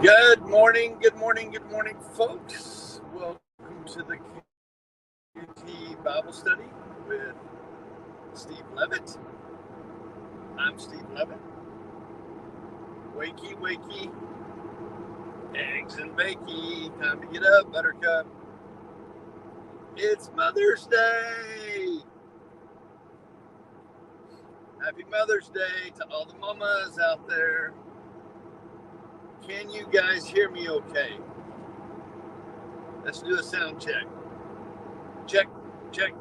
Good morning, folks. Welcome to the QT Bible Study with Steve Levitt. I'm Steve Levitt. Wakey, wakey, eggs and bakey. Time to get up, Buttercup. It's Mother's Day. Happy Mother's Day to all the mamas out there. Can you guys hear me okay? Let's do a sound check. Check, check.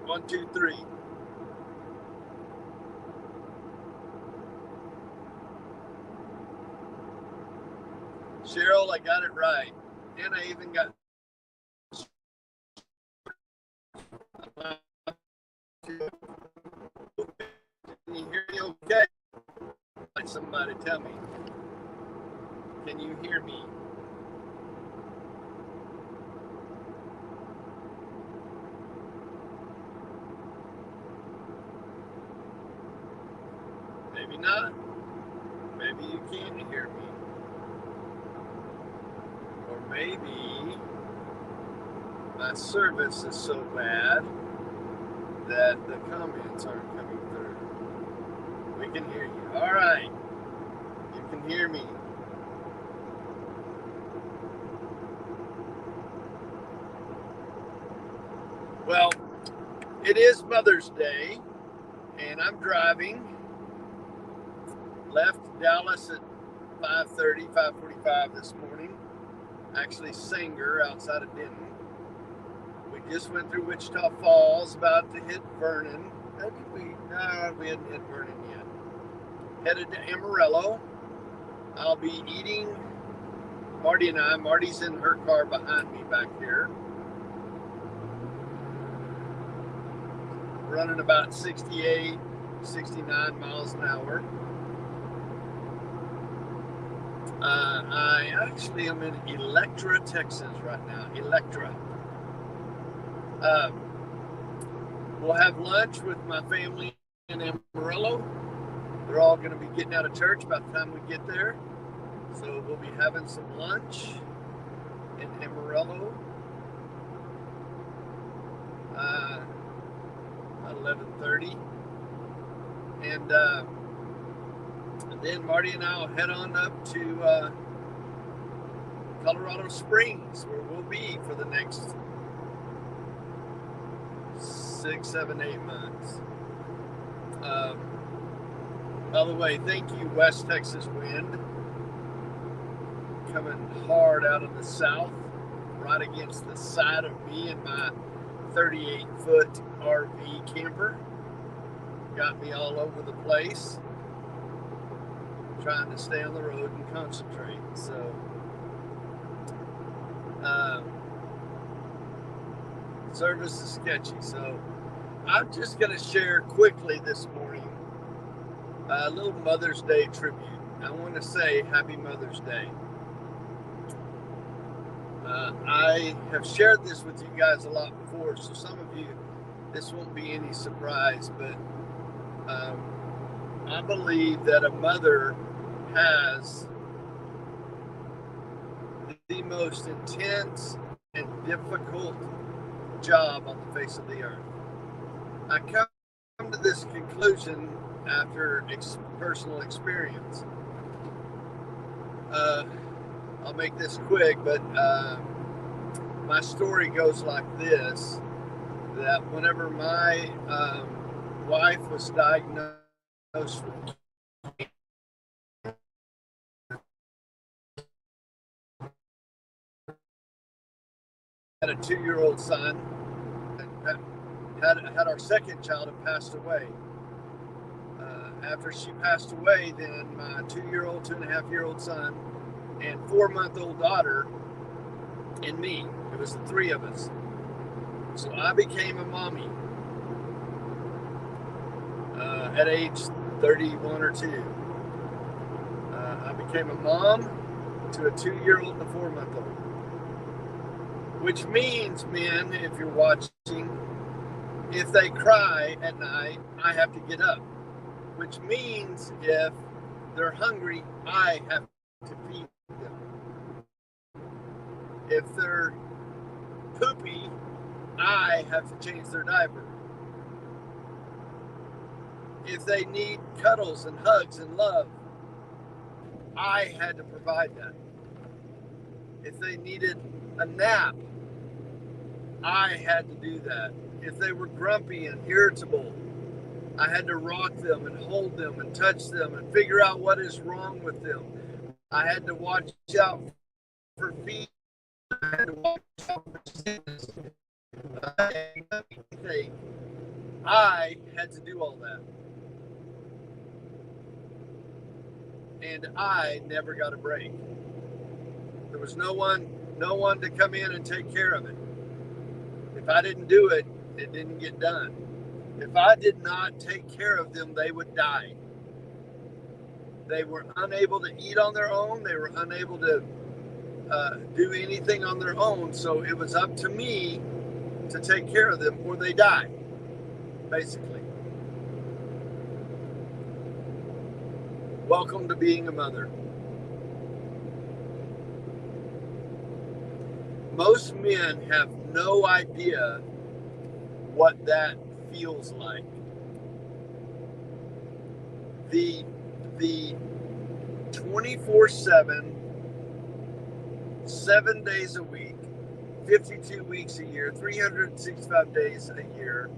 1, 2, 3. Cheryl, I got it right. And I even got Can you hear me okay? Somebody tell me. Can you hear me? Maybe not. Maybe you can't hear me. Or maybe my service is so bad that the comments aren't coming through. We can hear you. All right. You can hear me. Well, it is Mother's Day, and I'm driving. Left Dallas at 5:45 this morning. Actually, Sanger outside of Denton. We just went through Wichita Falls, about to hit Vernon. We hadn't hit Vernon yet. Headed to Amarillo. I'll be eating. Marty and I. Marty's in her car behind me back here. Running about 68, 69 miles an hour. I actually am in Electra, Texas right now. Electra. We'll have lunch with my family in Amarillo. They're all going to be getting out of church by the time we get there. So we'll be having some lunch in Amarillo. 11:30. And then Marty and I will head on up to Colorado Springs, where we'll be for the next 6, 7, 8 months. By the way, thank you, West Texas wind. Coming hard out of the south, right against the side of me in my 38-foot RV camper. Got me all over the place. Trying to stay on the road and concentrate. So, service is sketchy. So, I'm just going to share quickly this morning a little Mother's Day tribute. I want to say Happy Mother's Day. I have shared this with you guys a lot before, so some of you, this won't be any surprise, but I believe that a mother has the most intense and difficult job on the face of the earth. I come to this conclusion after personal experience. I'll make this quick, but my story goes like this, that whenever my wife was diagnosed with had a 2-year-old son, had our second child had passed away. After she passed away, then my 2-year-old, 2.5-year-old son, and 4-month-old daughter, and me. It was the three of us. So I became a mommy at age 31 or 2. I became a mom to a 2-year-old and a 4-month-old. Which means, men, if you're watching, if they cry at night, I have to get up. Which means if they're hungry, I have to feed them. If they're poopy, I have to change their diaper. If they need cuddles and hugs and love, I had to provide that. If they needed a nap, I had to do that. If they were grumpy and irritable, I had to rock them and hold them and touch them and figure out what is wrong with them. I had to watch out for feet. I had to watch out for sickness. I had to do all that. And I never got a break. There was no one to come in and take care of it. If I didn't do it, it didn't get done. If I did not take care of them, they would die. They were unable to eat on their own. They were unable to do anything on their own. So it was up to me to take care of them or they die, basically. Welcome to being a mother. Most men have no idea what that feels like. The 24/7, 7 days a week, 52 weeks a year, 365 days a year,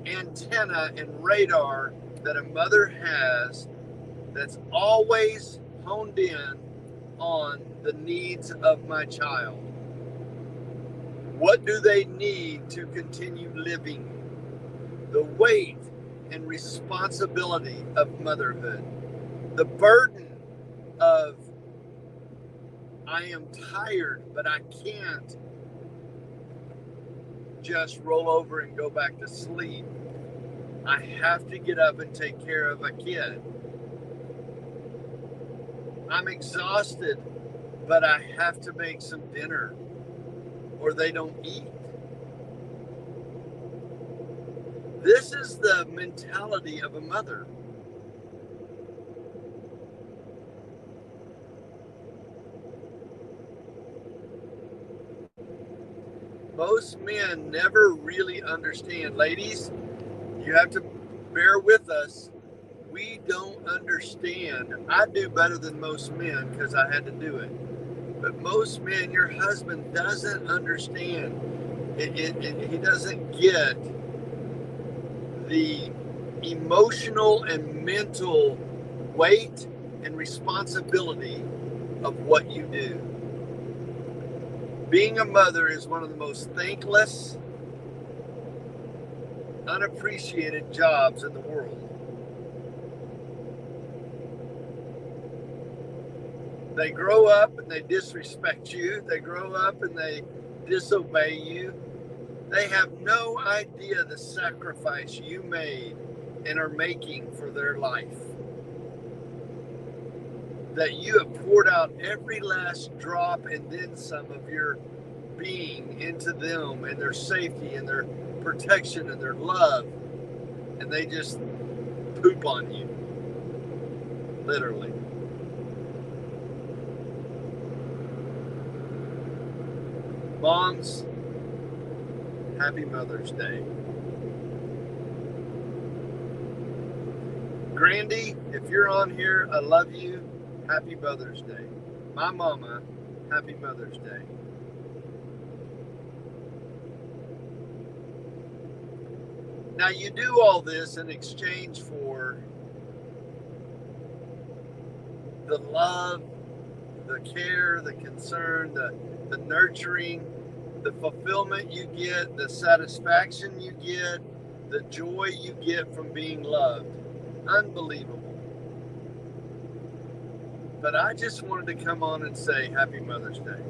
antenna and radar that a mother has that's always honed in on the needs of my child. What do they need to continue living? The weight and responsibility of motherhood. The burden of, I am tired, but I can't just roll over and go back to sleep. I have to get up and take care of a kid. I'm exhausted, but I have to make some dinner or they don't eat. This is the mentality of a mother. Most men never really understand. Ladies, you have to bear with us. We don't understand. I do better than most men because I had to do it. But most men, your husband doesn't understand. He doesn't get the emotional and mental weight and responsibility of what you do. Being a mother is one of the most thankless, unappreciated jobs in the world. They grow up and they disrespect you. They grow up and they disobey you. They have no idea the sacrifice you made and are making for their life. That you have poured out every last drop and then some of your being into them and their safety and their protection and their love. And they just poop on you. Literally. Moms, happy Mother's Day. Grandy, if you're on here, I love you. Happy Mother's Day. My mama, happy Mother's Day. Now you do all this in exchange for the love, the care, the concern, the nurturing, the fulfillment you get, the satisfaction you get, the joy you get from being loved. Unbelievable. But I just wanted to come on and say Happy Mother's Day.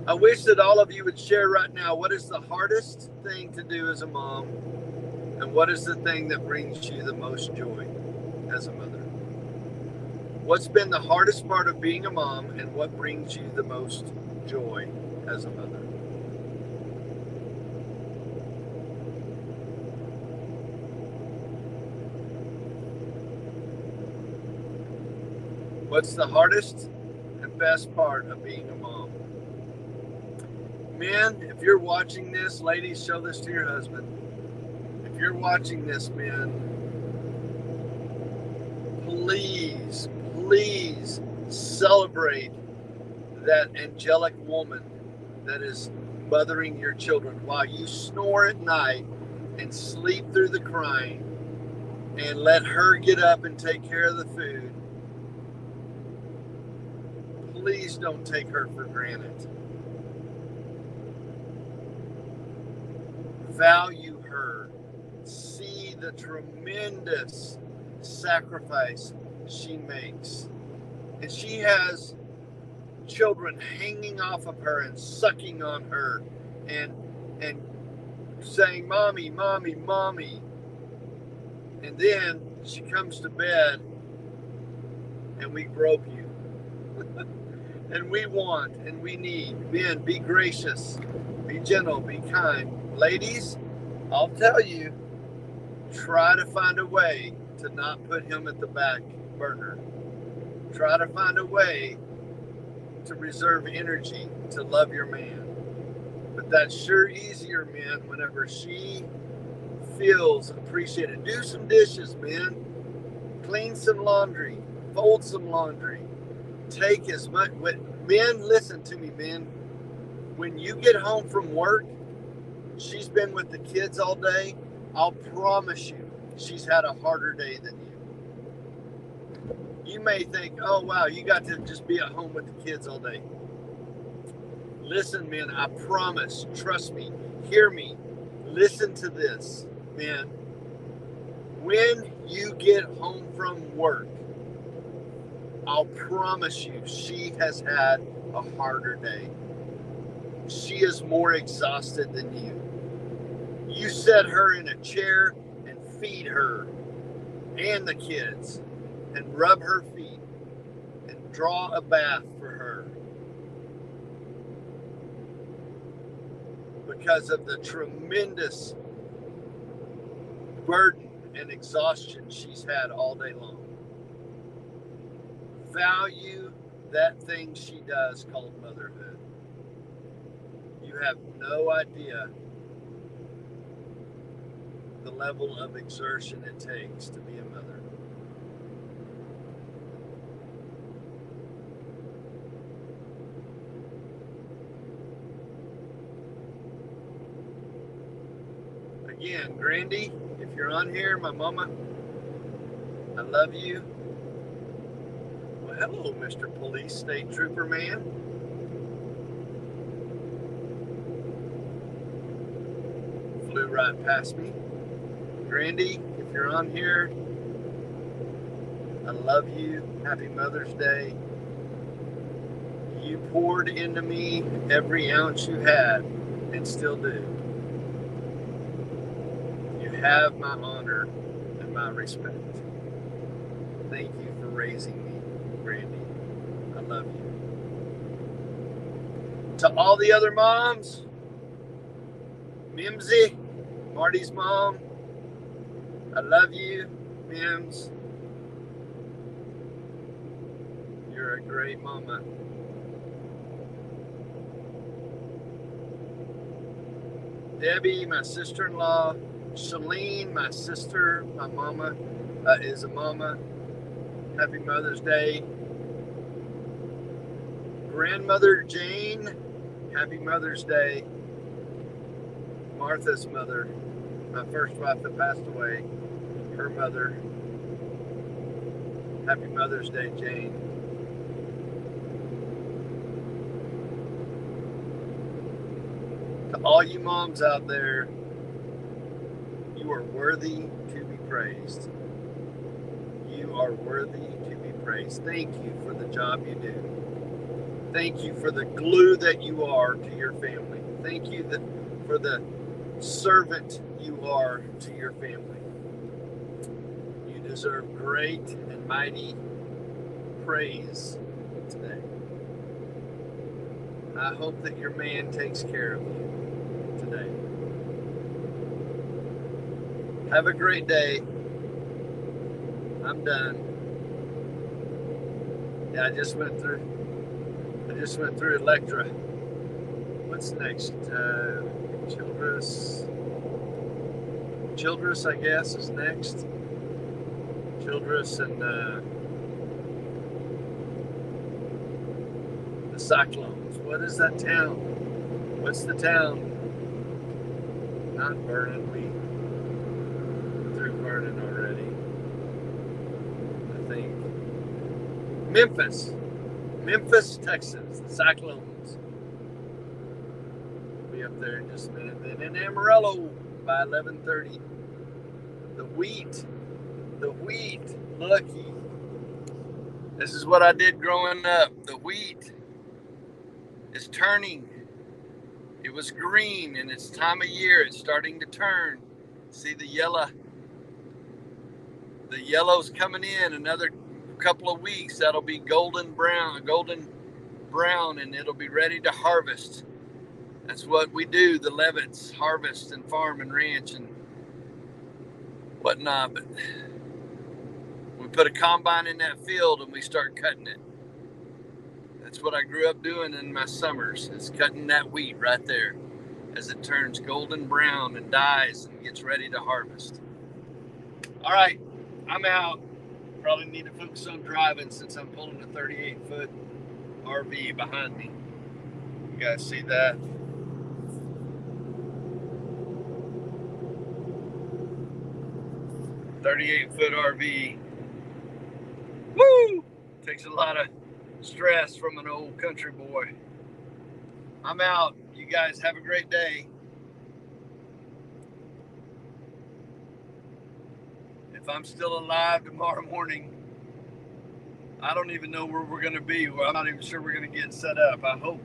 I wish that all of you would share right now what is the hardest thing to do as a mom and what is the thing that brings you the most joy as a mother. What's been the hardest part of being a mom and what brings you the most joy as a mother? What's the hardest and best part of being a mom? Men, if you're watching this, ladies, show this to your husband. If you're watching this, men, please, please celebrate that angelic woman that is mothering your children while you snore at night and sleep through the crying, and let her get up and take care of the food. Please don't take her for granted. Value her. See the tremendous sacrifice she makes. And she has children hanging off of her and sucking on her and saying, "Mommy, mommy, mommy." And then she comes to bed and we grope you. And we want and we need. Men, be gracious, be gentle, be kind. Ladies, I'll tell you, try to find a way to not put him at the back burner. Try to find a way to reserve energy to love your man. But that's sure easier, men, whenever she feels appreciated. Do some dishes, men. Clean some laundry. Fold some laundry. Take as much. Men, listen to me, men. When you get home from work, she's been with the kids all day. I'll promise you, she's had a harder day than you. You may think, "Oh, wow, you got to just be at home with the kids all day." Listen, men, I promise, trust me, hear me, listen to this, men. When you get home from work, I'll promise you, she has had a harder day. She is more exhausted than you. You set her in a chair and feed her and the kids and rub her feet and draw a bath for her because of the tremendous burden and exhaustion she's had all day long. Value that thing she does called motherhood. You have no idea the level of exertion it takes to be a mother. Again, Grandy, if you're on here, my mama, I love you. Well, hello, Mr. Police State Trooper Man. Flew right past me. Grandy, if you're on here, I love you. Happy Mother's Day. You poured into me every ounce you had and still do. You have my honor and my respect. Thank you for raising me, Grandy. I love you. To all the other moms, Mimsy, Marty's mom, I love you, Mims. You're a great mama. Debbie, my sister-in-law. Shalene, my sister, my mama, is a mama. Happy Mother's Day. Grandmother Jane, happy Mother's Day. Martha's mother, my first wife that passed away, her mother. Happy Mother's Day, Jane. To all you moms out there, you are worthy to be praised. You are worthy to be praised. Thank you for the job you do. Thank you for the glue that you are to your family. Thank you for the servant you are to your family. You deserve great and mighty praise today. I hope that your man takes care of you today. Have a great day. I'm done. Yeah, I just went through Electra. What's next? Childress, I guess, is next. Childress and the Cyclones. What is that town? What's the town? Not Vernon. We through Vernon already. I think Memphis, Texas. The Cyclones. We'll be up there in just a minute. Then in Amarillo by 11:30. The wheat. Lucky. This is what I did growing up. The wheat is turning. It was green, and it's time of year. It's starting to turn. See the yellow? The yellow's coming in. Another couple of weeks, that'll be golden brown, and it'll be ready to harvest. That's what we do. The Levitts harvest and farm and ranch and whatnot. But we put a combine in that field and we start cutting it. That's what I grew up doing in my summers, is cutting that wheat right there as it turns golden brown and dies and gets ready to harvest. All right, I'm out. Probably need to focus on driving since I'm pulling a 38-foot RV behind me. You guys see that? $38-foot RV. Woo! Takes a lot of stress from an old country boy. I'm out. You guys have a great day. If I'm still alive tomorrow morning, I don't even know where we're going to be. I'm not even sure we're going to get set up. I hope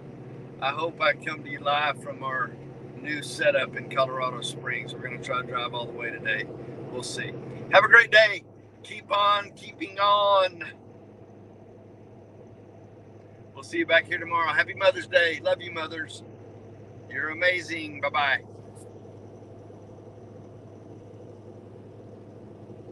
I come to you live from our new setup in Colorado Springs. We're going to try to drive all the way today. We'll see. Have a great day. Keep on keeping on. We'll see you back here tomorrow. Happy Mother's Day. Love you, mothers. You're amazing. Bye-bye.